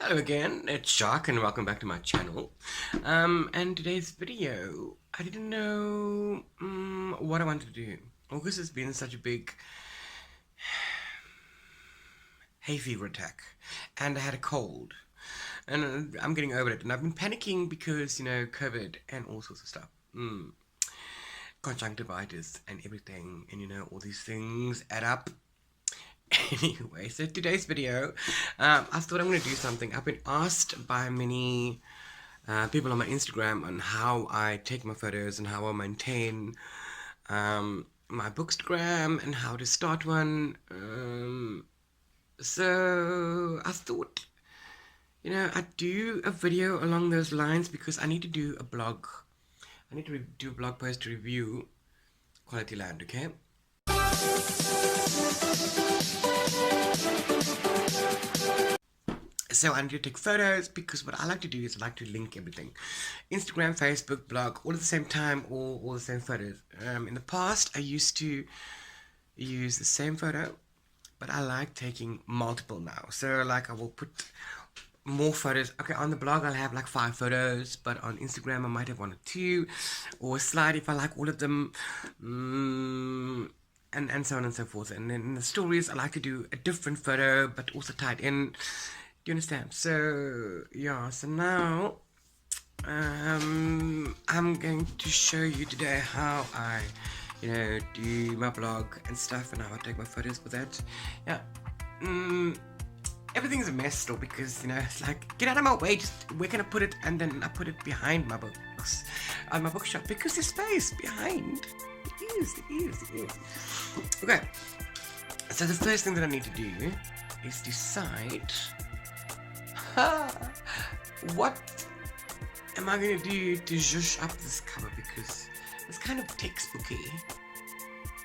Hello again, it's Shark and welcome back to my channel. And today's video, I didn't know what I wanted to do. August has been such a big hay fever attack and I had a cold. And I'm getting over it and I've been panicking because, COVID and all sorts of stuff. Conjunctivitis and everything and all these things add up. Anyway, so today's video, I thought I'm going to do something. I've been asked by many people on my Instagram on how I take my photos and how I maintain my Bookstagram and how to start one. So I thought, I'd do a video along those lines because I need to do a blog. I need to do a blog post to review Qualityland, okay? So I need to take photos because what I like to do is I like to link everything. Instagram, Facebook, blog, all at the same time, all the same photos. In the past, I used to use the same photo, but I like taking multiple now. So like I will put more photos. Okay, on the blog I'll have like 5 photos, but on Instagram I might have 1 or 2, or a slide if I like all of them. And so on and so forth. And then in the stories, I like to do a different photo, but also tied in. Do you understand? So, yeah, so now, I'm going to show you today how I, do my blog and stuff, and how I take my photos with that. Yeah. Everything's a mess still because, it's like, get out of my way, just, where can I put it? And then I put it behind my books, on my bookshelf, because there's space behind. It is. Okay, so the first thing that I need to do is decide what am I going to do to zhuzh up this cover, because it's kind of textbooky.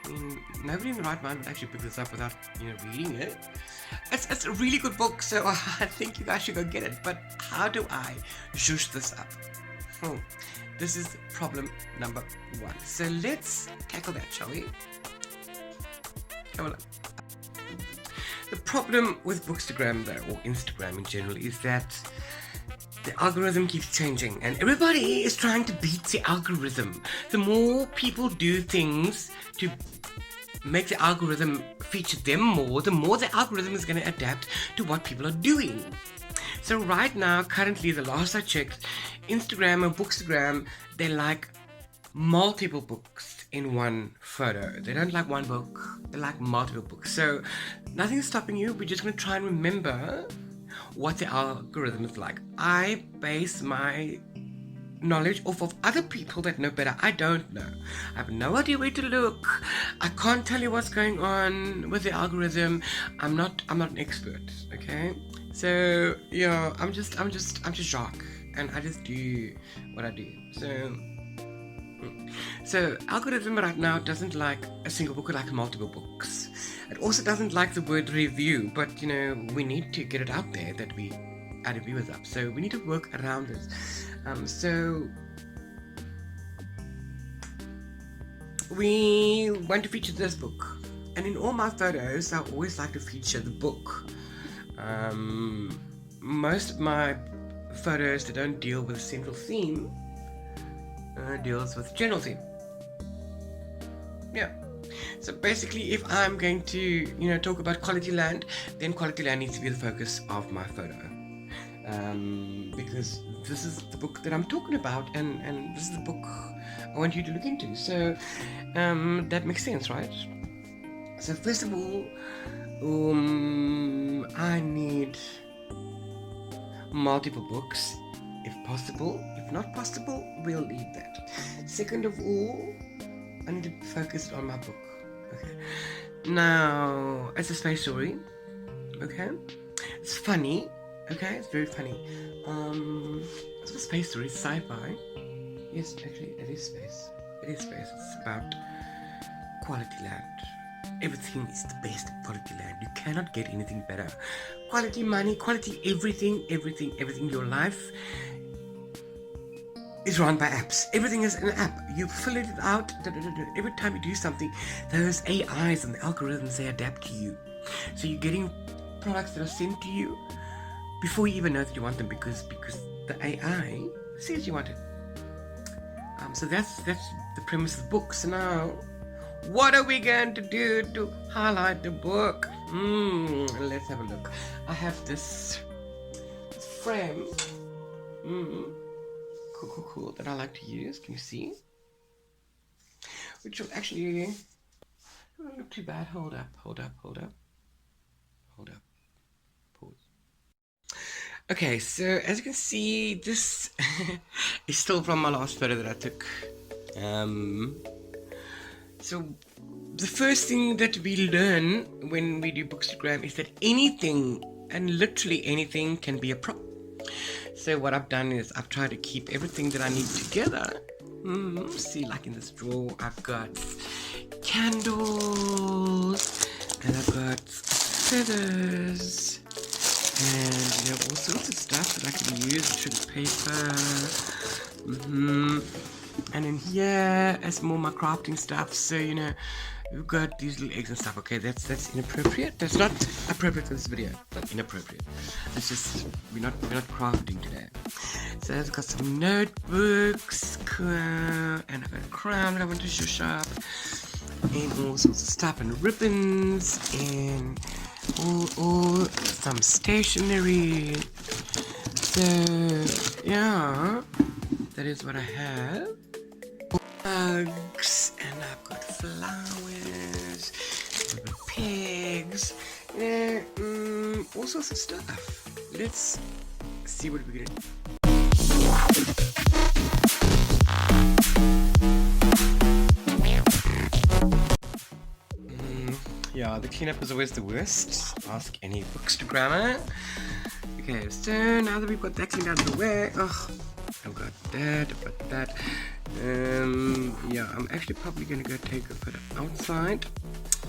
I mean, nobody in the right mind would actually pick this up without, reading it. It's a really good book, so I think you guys should go get it, but how do I zhuzh this up? This is problem number 1. So let's tackle that, shall we? The problem with Bookstagram though, or Instagram in general, is that the algorithm keeps changing and everybody is trying to beat the algorithm. The more people do things to make the algorithm feature them more, the more the algorithm is going to adapt to what people are doing. So right now, currently, the last I checked, Instagram and Bookstagram, they like multiple books in one photo. They don't like one book, they like multiple books. So nothing's stopping you. We're just going to try and remember what the algorithm is like. I base my knowledge off of other people that know better. I don't know. I have no idea where to look. I can't tell you what's going on with the algorithm. I'm not an expert, okay? So yeah, I'm just Jacques, and I just do what I do. So algorithm right now doesn't like a single book, it likes multiple books. It also doesn't like the word review, but we need to get it out there that our review is up. So we need to work around this. So we want to feature this book, and in all my photos I always like to feature the book. Most of my photos that don't deal with a central theme deals with the general theme. Yeah. So basically, if I'm going to talk about Qualityland, then Qualityland needs to be the focus of my photo, because this is the book that I'm talking about, and this is the book I want you to look into. So that makes sense, right? So first of all, I need multiple books, if possible. If not possible, we'll leave that. Second of all, I need to focus on my book. Okay. Now, it's a space story. Okay. It's funny. Okay, it's very funny. It's a space story, sci-fi. Yes, actually, it is space. It is space. It's about Qualityland. Everything is the best at Qualityland. You cannot get anything better. Quality money, quality everything. Your life is run by apps. Everything is an app. You fill it out. Every time you do something, those AIs and the algorithms, they adapt to you. So you're getting products that are sent to you before you even know that you want them, because the AI says you want it. So that's the premise of the book. So now, what are we going to do to highlight the book? Let's have a look. I have this frame, cool, that I like to use. Can you see? Which will actually don't look too bad. Hold up. Pause. Okay, so as you can see, this is still from my last photo that I took. So the first thing that we learn when we do Bookstagram is that anything, and literally anything, can be a prop. So what I've done is I've tried to keep everything that I need together. See, like in this drawer, I've got candles, and I've got feathers, and all sorts of stuff that I can use, sugar paper, and in here is more my crafting stuff. So we've got these little eggs and stuff. Okay, that's inappropriate. That's not appropriate for this video. Not inappropriate. It's just we're not crafting today. So I've got some notebooks, and I've got a crown that I want to show up, and all sorts of stuff, and ribbons, and all some stationery. So yeah, that is what I have. Bugs, and I've got flowers, I've got pigs, all sorts of stuff. Let's see what we're gonna do. Yeah, the cleanup is always the worst. Ask any Bookstagrammer. Okay, so now that we've got that cleaned out of the way, I've got that. Yeah, I'm actually probably gonna go take a photo outside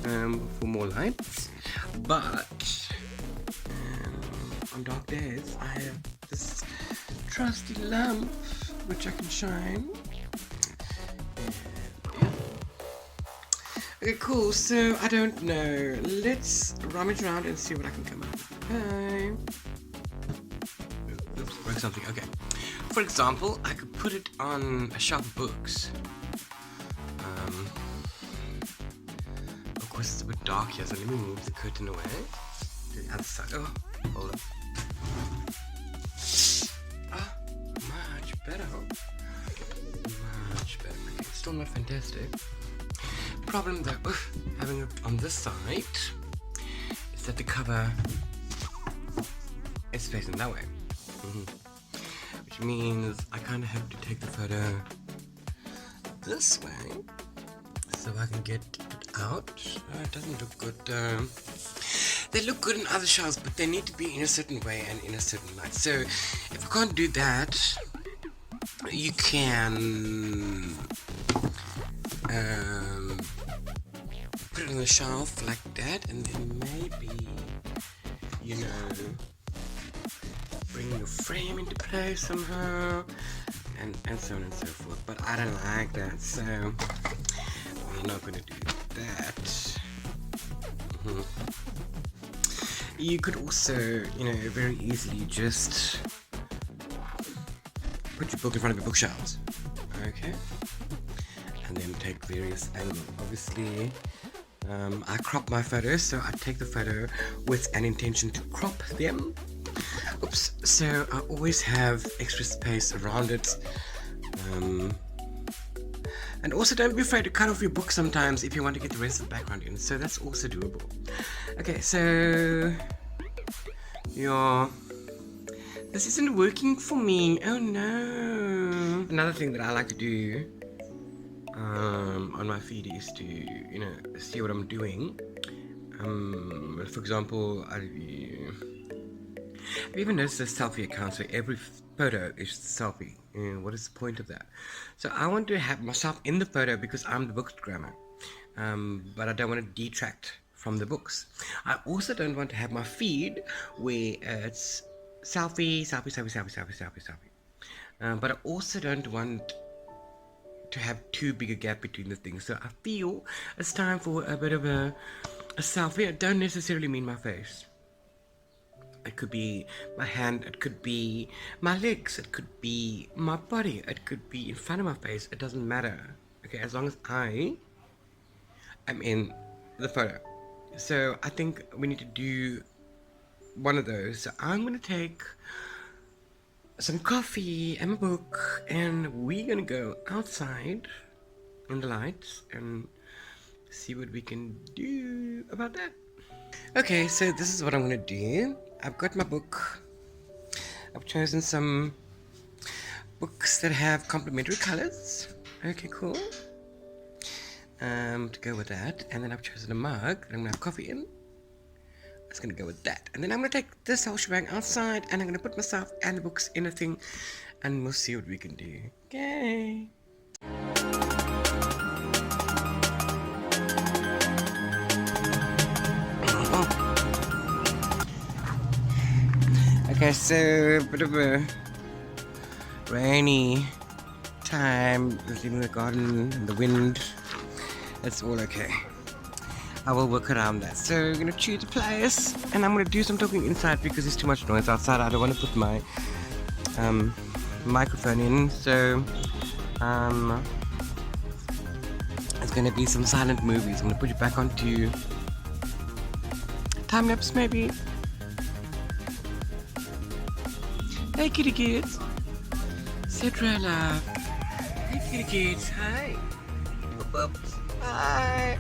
for more lights. But on dark days, I have this trusty lamp which I can shine. Okay, cool. So I don't know. Let's rummage around and see what I can come up with. Okay. Oops, broke something. Okay. For example, I could put it on a shelf of books. Of course, it's a bit dark here, so let me move the curtain away to the other side. Oh, hold up. Much better. Much better. Okay, still not fantastic. Problem though, having it on this side, is that the cover is facing that way. Which means I kind of have to take the photo this way so I can get it out. It doesn't look good. They look good in other shelves, but they need to be in a certain way and in a certain light. So if you can't do that, you can put it on the shelf like that, and then maybe bring your frame into place somehow, and so on and so forth. But I don't like that, so we're not going to do that. You could also, very easily just put your book in front of your bookshelves, okay, and then take various angles. Obviously, I crop my photos, so I take the photo with an intention to crop them. Oops. So I always have extra space around it. And also don't be afraid to cut off your book sometimes if you want to get the rest of the background in. So that's also doable. Okay, so this isn't working for me. Oh no. Another thing that I like to do on my feed is to see what I'm doing. For example, have you ever noticed the selfie account? So every photo is selfie. What is the point of that? So I want to have myself in the photo because I'm the Bookstagrammer, but I don't want to detract from the books. I also don't want to have my feed where it's selfie. But I also don't want to have too big a gap between the things. So I feel it's time for a bit of a selfie. I don't necessarily mean my face. It could be my hand, it could be my legs, it could be my body, it could be in front of my face. It doesn't matter. Okay, as long as I am in the photo. So I think we need to do one of those. So I'm gonna take some coffee and a book, and we're gonna go outside in the lights and see what we can do about that. Okay, so this is what I'm gonna do. I've got my book. I've chosen some books that have complementary colors. Okay, cool. To go with that, and then I've chosen a mug that I'm gonna have coffee in. It's gonna go with that, and then I'm gonna take this whole shebang outside, and I'm gonna put myself and the books in a thing, and we'll see what we can do. Okay. Okay, so a bit of a rainy time, leaving the garden and the wind. It's all okay. I will work around that. So we're gonna choose a place, and I'm gonna do some talking inside because there's too much noise outside. I don't want to put my microphone in. So it's gonna be some silent movies. I'm gonna put it back onto time lapse maybe. Hey kitty kids. Zedra love. Hey kitty kids. Hi. Oops. Hi.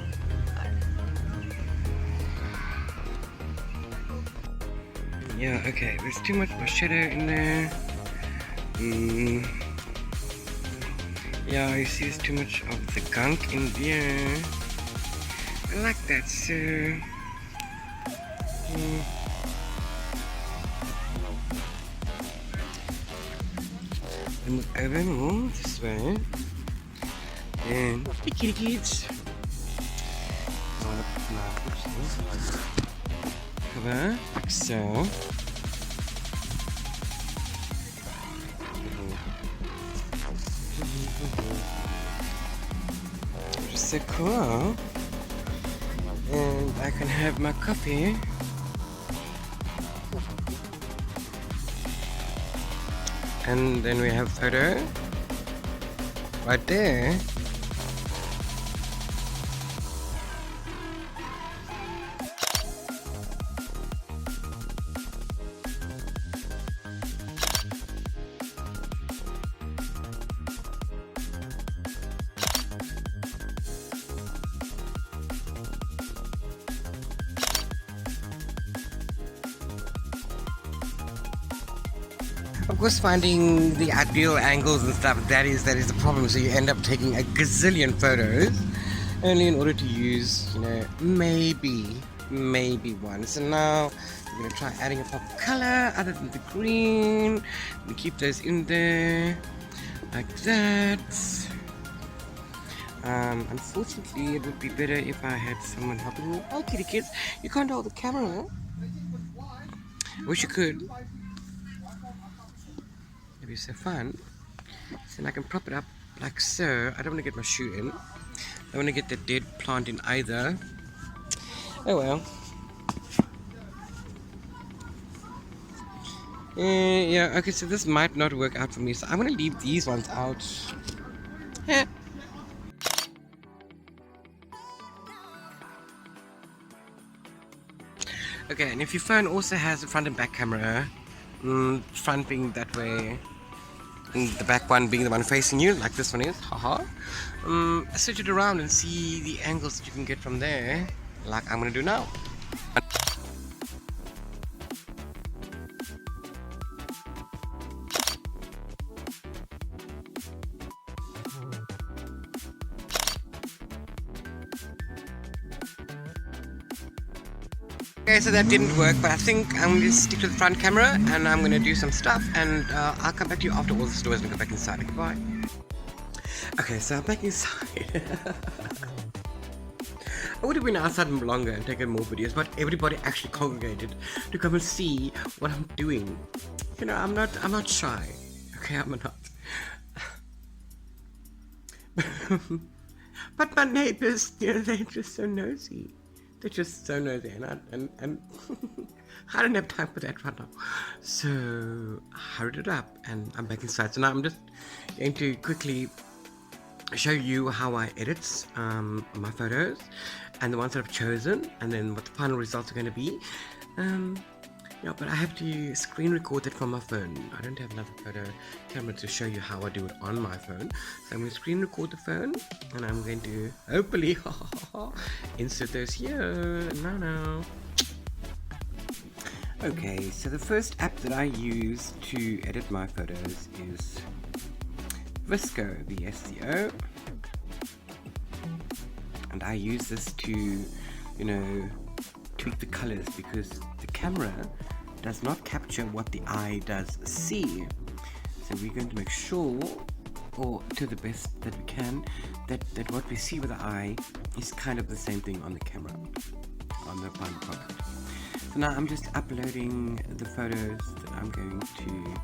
Yeah, okay, there's too much shadow in there. Yeah, you see there's too much of the gunk in there. I like that, so... move over more this way. And the kitty kids. Cover like so. Just so cool. And I can have my coffee. And then we have photo right there. Of course, finding the ideal angles and stuff, that is the problem. So you end up taking a gazillion photos only in order to use, maybe one. So now we're going to try adding a pop of color other than the green. We keep those in there like that. Unfortunately, it would be better if I had someone helping me. Oh, kitty kids, you can't hold the camera. I wish you could. It'd be so fun. So then I can prop it up like so. I don't want to get my shoe in. I don't want to get the dead plant in either. Oh well. Yeah, okay, so this might not work out for me. So I'm going to leave these ones out. Okay, and if your phone also has a front and back camera, front being that way, and the back one being the one facing you, like this one is, haha. Switch it around and see the angles that you can get from there, like I'm gonna do now. Okay, so that didn't work, but I think I'm going to stick to the front camera and I'm going to do some stuff, and I'll come back to you after all the stores and go back inside. Okay, bye. Okay, so I'm back inside. I would have been outside longer and taken more videos, but everybody actually congregated to come and see what I'm doing. I'm not shy. Okay, I'm not. But my neighbors, they're just so nosy. They're just so nosy, and I don't have time for that right now. So I hurried it up, and I'm back inside. So now I'm just going to quickly show you how I edit my photos and the ones that I've chosen, and then what the final results are going to be. Yeah, but I have to screen record it from my phone. I don't have another photo camera to show you how I do it on my phone. So I'm going to screen record the phone, and I'm going to hopefully insert those here. No. Okay, so the first app that I use to edit my photos is VSCO, VSCO. And I use this to, tweak the colors, because the camera does not capture what the eye does see. So we're going to make sure, or to the best that we can, that what we see with the eye is kind of the same thing on the camera, on the final product. So now I'm just uploading the photos that I'm going to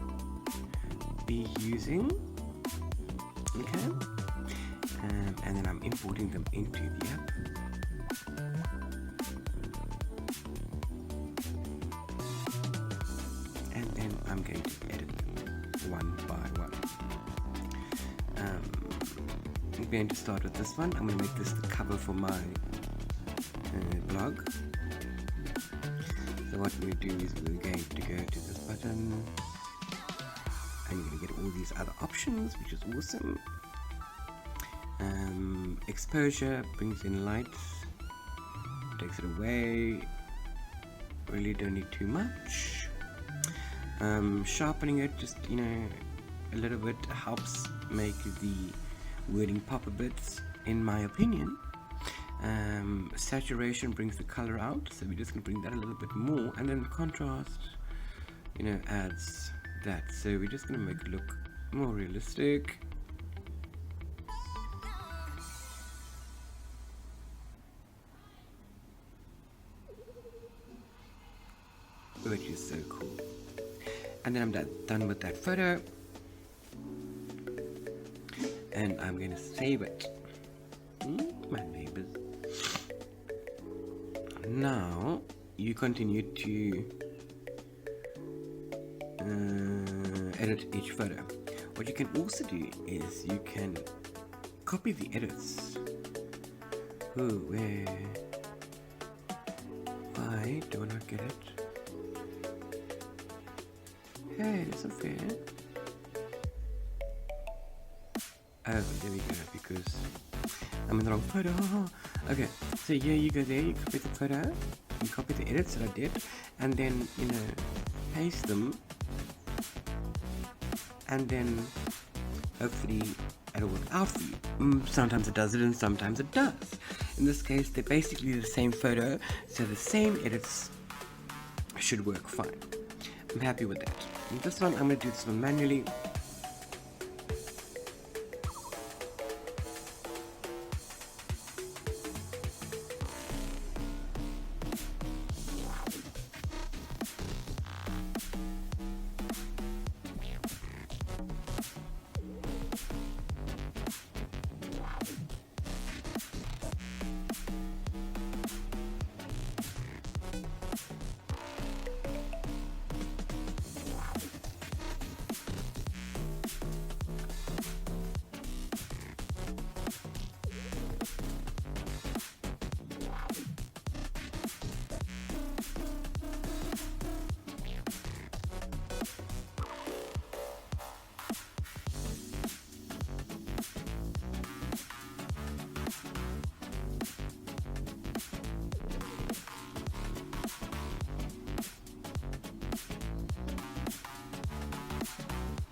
be using. Okay. And then I'm importing them into the app. And then I'm going to edit them one by one. I'm going to start with this one. I'm going to make this the cover for my blog. So what we're going to do is we're going to go to this button, and you're going to get all these other options, which is awesome. Exposure brings in light, takes it away, really don't need too much. Sharpening it just a little bit helps make the wording pop a bit, in my opinion. Saturation brings the color out, so we're just going to bring that a little bit more, and then contrast adds that, so we're just going to make it look more realistic. Which is so cool. And then I'm done with that photo, and I'm going to save it. My neighbors. Now you continue to edit each photo. What you can also do is you can copy the edits. Where? Why do I not get it? Hey, it's not fair. Oh, there we go, because I'm in the wrong photo. Okay, so here you go there, you copy the photo, you copy the edits that I did, and then, paste them, and then hopefully it'll work out for you. Sometimes it doesn't, and sometimes it does. In this case, they're basically the same photo, so the same edits should work fine. I'm happy with that. And this one, I'm going to do this one manually.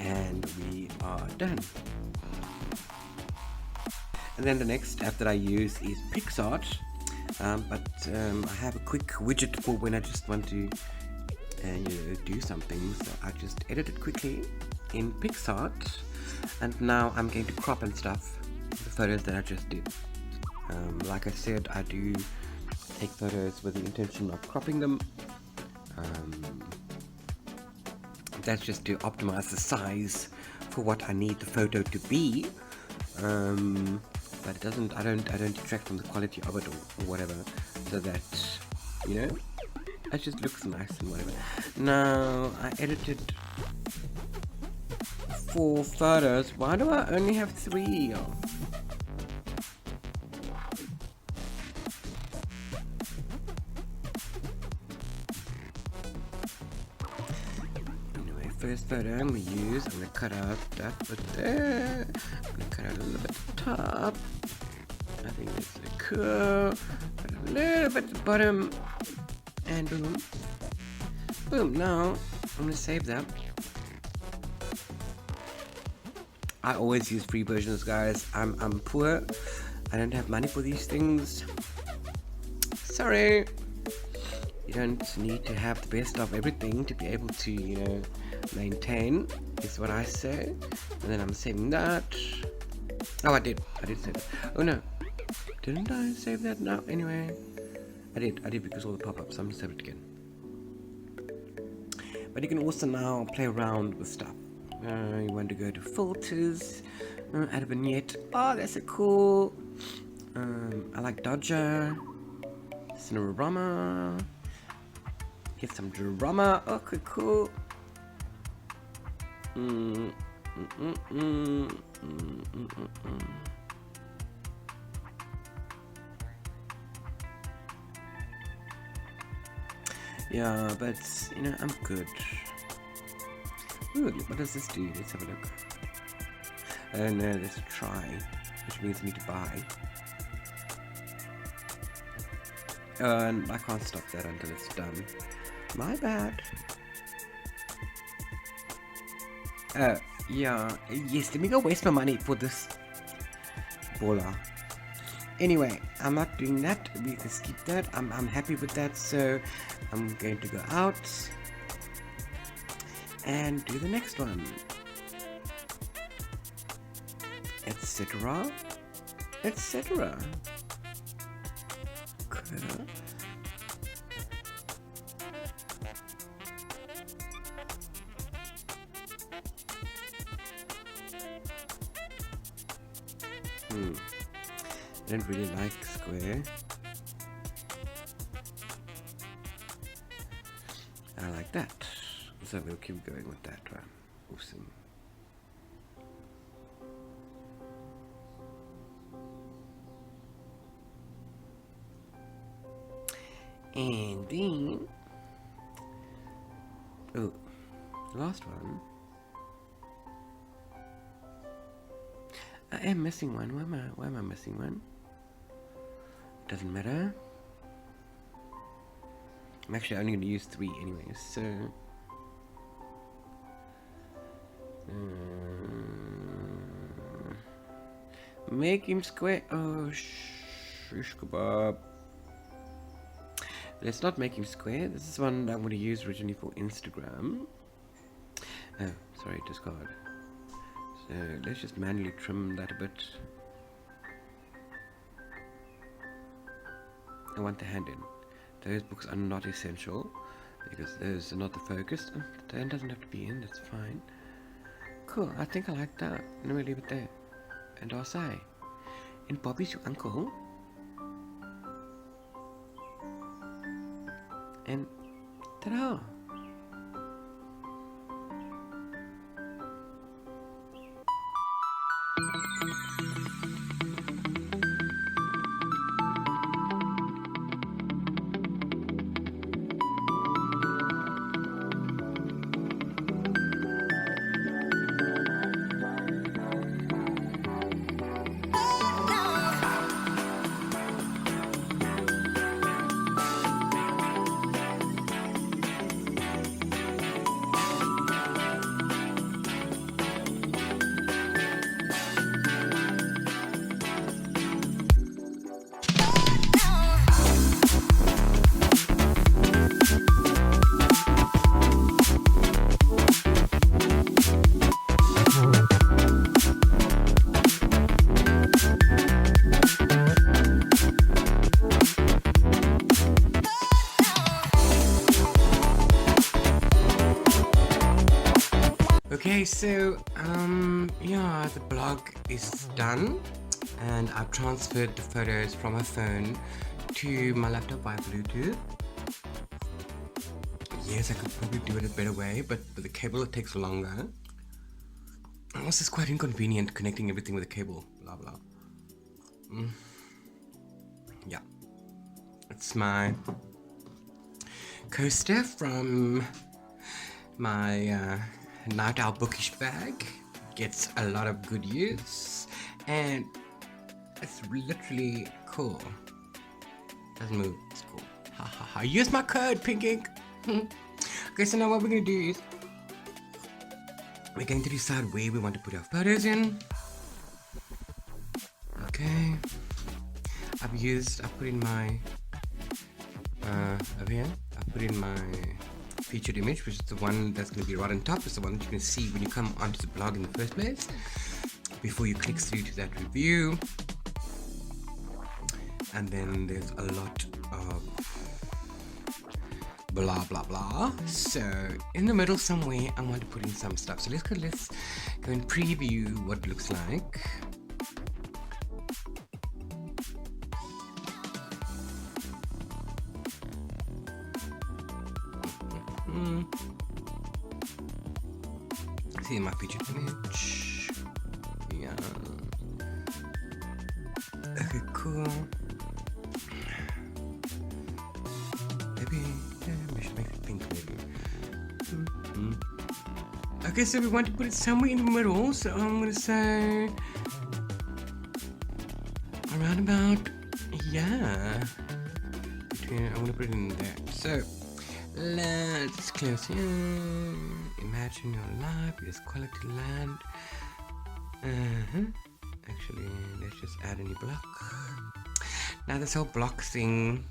And we are done. And then the next app that I use is PicsArt, but I have a quick widget for when I just want to do something, so I just edit it quickly in PicsArt, and now I'm going to crop and stuff the photos that I just did. Like I said, I do take photos with the intention of cropping them. That's just to optimize the size for what I need the photo to be. but it doesn't. I don't detract from the quality of it or whatever. So that, you know, it just looks nice and whatever. Now I edited 4 photos. Why do I only have 3? First photo I'm going to use, I'm going to cut out that bit there, I'm going to cut out a little bit at the top, I think that's cool, cut a little bit at the bottom, and boom, boom. Now I'm going to save that. I always use free versions, guys. I'm poor, I don't have money for these things, sorry. You don't need to have the best of everything to be able to, you know, maintain, is what I say. And then I'm saving that. Oh, I did save it. Oh no, didn't I save that? No, anyway, I did because all the pop-ups. I'm gonna save it again. But you can also now play around with stuff. You want to go to filters, add a vignette. Oh, that's a cool. I like Dodger, Cinerama. Get some drama. Okay, cool. Yeah, but you know, I'm good. Ooh, what does this do? Let's have a look. Oh no, that's a try, which means I need to buy. And I can't stop that until it's done. My bad. Yeah, yes, let me go waste my money for this baller. Anyway, I'm not doing that. We can skip that. I'm happy with that, so I'm going to go out and do the next one. Etc. Etc. Okay. I don't really like square. I like that. So we'll keep going with that one. Awesome. And then, oh, last one. I am missing one. Why am I missing one? Doesn't matter. I'm actually only going to use 3 anyway, so make him square. Oh, shish kebab. Let's not make him square. This is one that I'm going to use originally for Instagram. Oh, sorry, discard. So let's just manually trim that a bit. I want the hand in. Those books are not essential because those are not the focus. Oh, the hand doesn't have to be in, that's fine. Cool, I think I like that. Let me leave it there. And I'll say, and Bobby's your uncle. And ta-da! Okay, so yeah, the blog is done. and I've transferred the photos from my phone to my laptop via Bluetooth. Yes, I could probably do it a better way, but with the cable it takes longer. And also, it's quite inconvenient connecting everything with a cable. Blah blah. Yeah, it's my coaster from my Nightowl Bookish bag. Gets a lot of good use, and it's literally cool. Doesn't move. It's cool. Ha ha ha. Use my code, PINKINK. Okay, so now what we're gonna do is we're going to decide where we want to put our photos in. Okay. I put in my over here. I put in my featured image, which is the one that's going to be right on top. It's the one that you can see when you come onto the blog in the first place, before you click through to that review. And then there's a lot of blah blah blah. So in the middle somewhere I want to put in some stuff. So let's go and preview what it looks like. See my featured image. Yeah. Okay, cool. Maybe we should make it pink, maybe. Okay, so we want to put it somewhere in the middle. So I'm gonna say around about, yeah. I'm gonna put it in there. So let's close here. Imagine your life. Yes, Qualityland. Actually, let's just add a new block. Now this whole block thing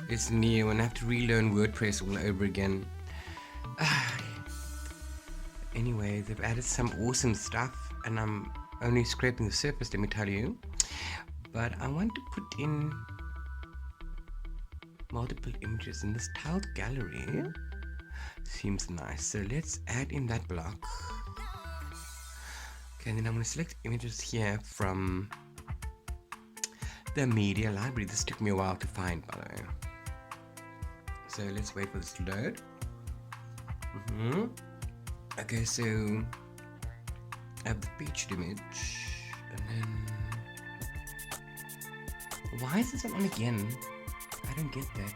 is new, and I have to relearn WordPress all over again. Anyway, they've added some awesome stuff, and I'm only scraping the surface, let me tell you. But I want to put in multiple images in this tiled gallery. Seems nice. So let's add in that block. Okay, and then I'm going to select images here from the media library. This took me a while to find, by the way. So let's wait for this to load. Okay, so I have the featured image, and then why is this one on again? I don't get that.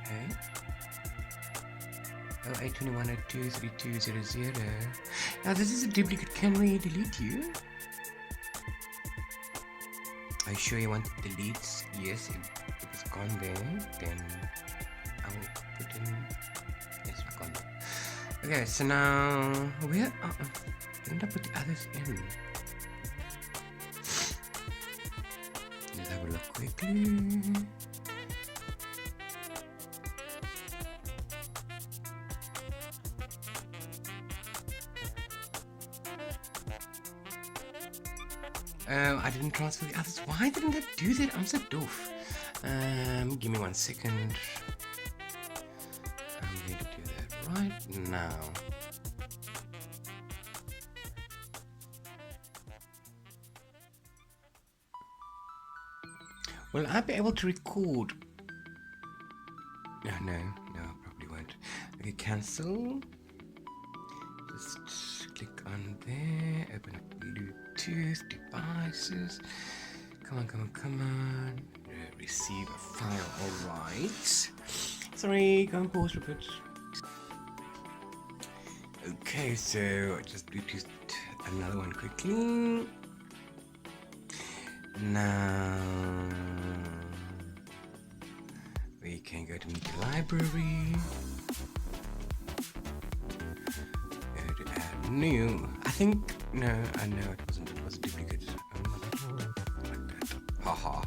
Okay. 0821023200. Now this is a duplicate. Can we delete you? Are you sure you want to delete? Yes, if it's gone there, then I will put in. Yes, it's gone there. Okay, so now where? Didn't I put the others in? Let's have a look quickly. I didn't transfer the others. Why didn't I do that? I'm so doof. Give me 1 second. I'm going to do that right now. Will I be able to record? No, I probably won't. Okay, cancel. Just click on there. Open up Bluetooth devices. Come on. Receive a file. Alright. Sorry, go and pause for a bit. Okay, so I just Bluetooth another one quickly. Now we can go to media library. Go to add new. I think no, I know it wasn't. It was a duplicate. Like that. Haha.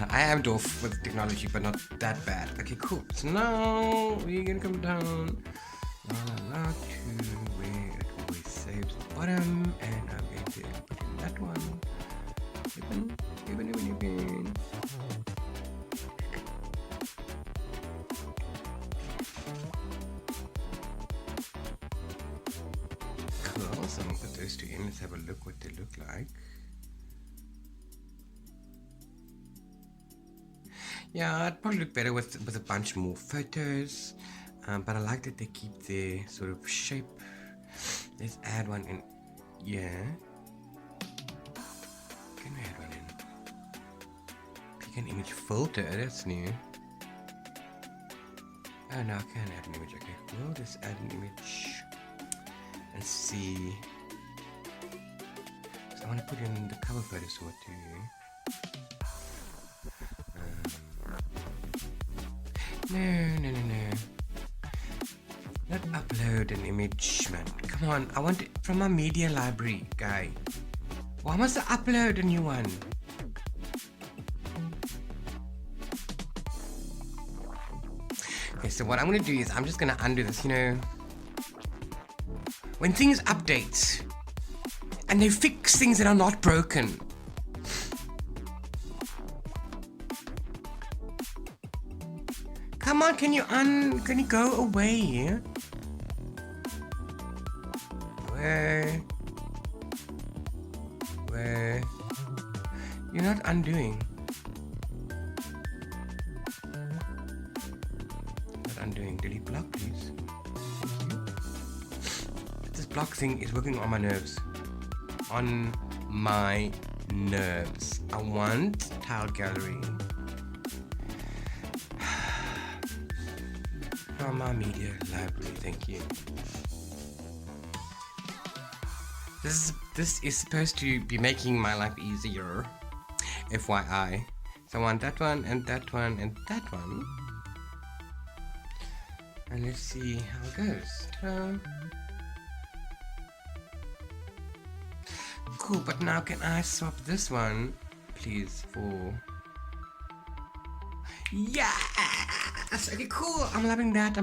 I am doof with technology, but not that bad. Okay, cool. So now we're gonna come down to where it always saves the bottom, and I'm going to put in that one. Open. So I'm gonna put those two in. Let's have a look what they look like. Yeah, it'd probably look better with a bunch more photos. But I like that they keep their sort of shape. Let's add one in. Yeah. Can we add one in? Pick an image filter. That's new. Oh no, I can add an image. Okay, we'll just add an image and see. So I want to put in the cover photo sort too. No. Not upload an image, man. Come on, I want it from my media library, guy. Why must I upload a new one? Okay, so what I'm gonna do is I'm just gonna undo this, you know. When things update and they fix things that are not broken. Come on, can you go away? Where? You're not undoing. Not undoing. Delete block, please. Thank you. This block thing is working on my nerves. On my nerves. I want tile gallery. From my media library, thank you. This is supposed to be making my life easier, FYI. So I want that one and that one and that one. And let's see how it goes. Ta-da. Cool, but now can I swap this one, please, for... Yes! Okay, cool. I'm loving that.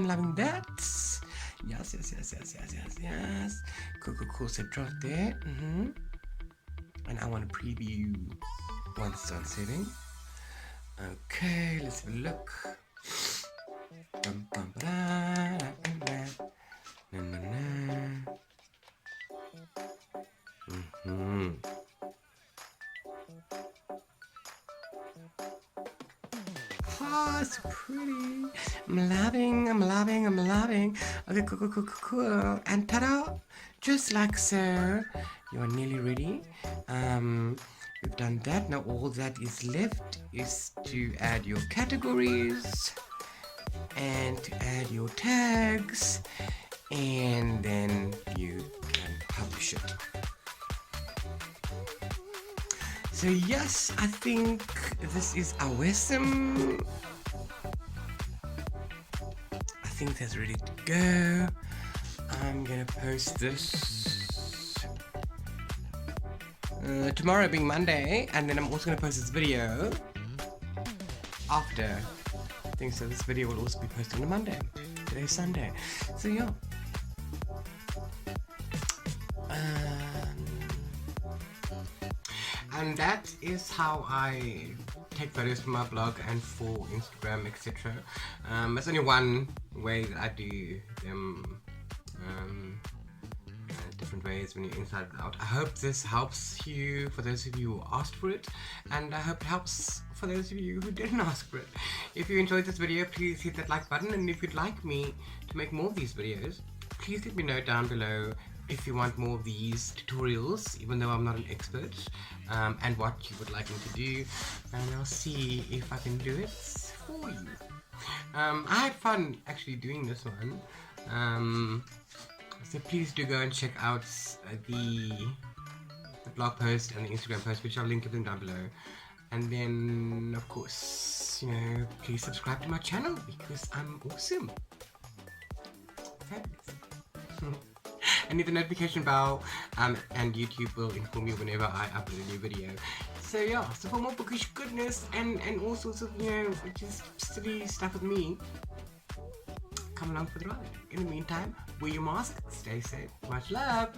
Yes. Cool. So drop there. And I want to preview once it's done setting. Okay, let's have a look. Oh, so pretty. I'm loving. Okay, cool. And ta-da! Just like so. You are nearly ready. We've done that. Now all that is left is to add your categories and to add your tags, and then you can publish it. So yes, I think this is awesome. I think that's ready to go. I'm gonna post this tomorrow being Monday, and then I'm also gonna post this video after. I think so. This video will also be posted on a Monday. Today's Sunday. So yeah. And that is how I take photos for my blog and for Instagram, etc. There's only one way that I do them. Different ways when you're inside and out. I hope this helps you, for those of you who asked for it, and I hope it helps for those of you who didn't ask for it. If you enjoyed this video, please hit that like button, and if you'd like me to make more of these videos, please let me know down below if you want more of these tutorials, even though I'm not an expert, and what you would like me to do, and I'll see if I can do it for you. I had fun actually doing this one. So please do go and check out the blog post and the Instagram post, which I'll link everything down below. And then, of course, you know, please subscribe to my channel because I'm awesome. Fabulous. And hit the notification bell, and YouTube will inform you whenever I upload a new video. So yeah, so for more bookish goodness and all sorts of, you know, just silly stuff with me, come along for the ride. In the meantime, wear your mask, stay safe, much love.